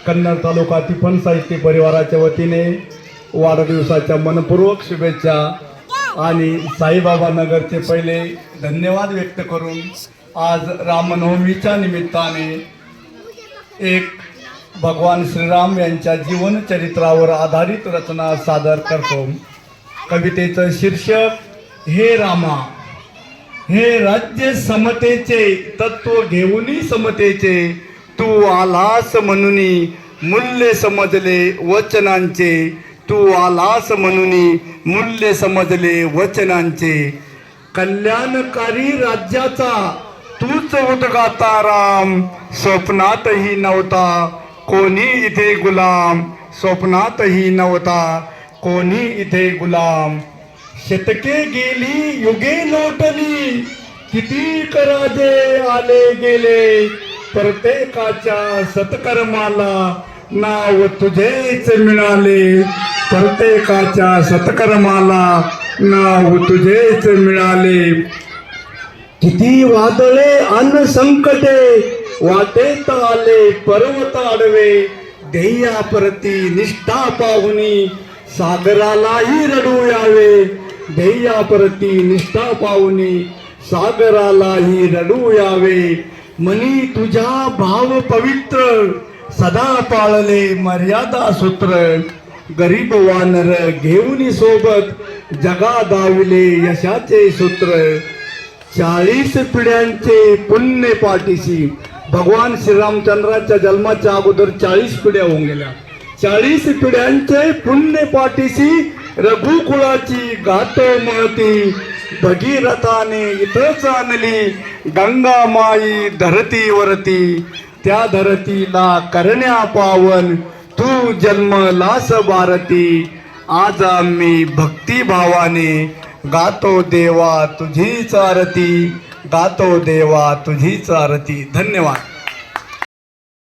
कन्नड तालुका टिपण साहित्य परिवाराच्या वतीने वाढदिवसाच्या मनपूर्वक शुभेच्छा आणि साईबाबा नगरचे पहिले धन्यवाद व्यक्त करून आज रामनवमीच्या निमित्ताने एक भगवान श्रीराम यांच्या जीवनचरित्रावर आधारित रचना सादर करतो। कवितेचं शीर्षक हे रामा, हे राज्य समतेचे तत्व घेऊनी समतेचे, तू आलास म्हणूनी मूल्य समजले वचनांचे, तू आलास म्हणूनी मूल्य समजले वचनांचे। कल्याणकारी राज्याचा तूच उद्गाता राम, स्वप्नातही नव्हता कोणी इथे गुलाम, स्वप्नातही नव्हता कोणी इथे गुलाम। शतके गेली युगे लोटली, किती राजे आले गेले, प्रत्येकाच्या सत्कर्माला नाव तुझेच मिळाले, प्रत्येकाच्या सत्कर्माला नाव तुझेच मिळाले। किती वादळे अन संकटे वाटेत आले पर्वत आडवे, ध्येयाप्रती निष्ठा पाहुनी सागरालाही रडू यावे, ध्येयाप्रती निष्ठा पाहुनी सागरालाही रडू यावे। मनी तुझ्या भाव पवित्र सदा पाळले मर्यादा सूत्र, गरीब वानर घेऊन सोबत जगा दाविले यशाचे सूत्र। 40 पिढ्यांचे पुण्य पाठीशी, भगवान श्रीरामचंद्राच्या जन्माच्या अगोदर 40 पिढ्या होऊन गेल्या। 40 पिढ्यांचे पुण्य पाठीशी रघुकुळाची गाथ मळती, भगीरथाने इथंच आणली गंगा माई धरतीवरती, त्या धरतीला करण्या पावन तू जन्मलास भारती। आज आम्ही भक्तिभावाने गातो देवा तुझीच आरती, गातो देवा तुझीच आरती। धन्यवाद।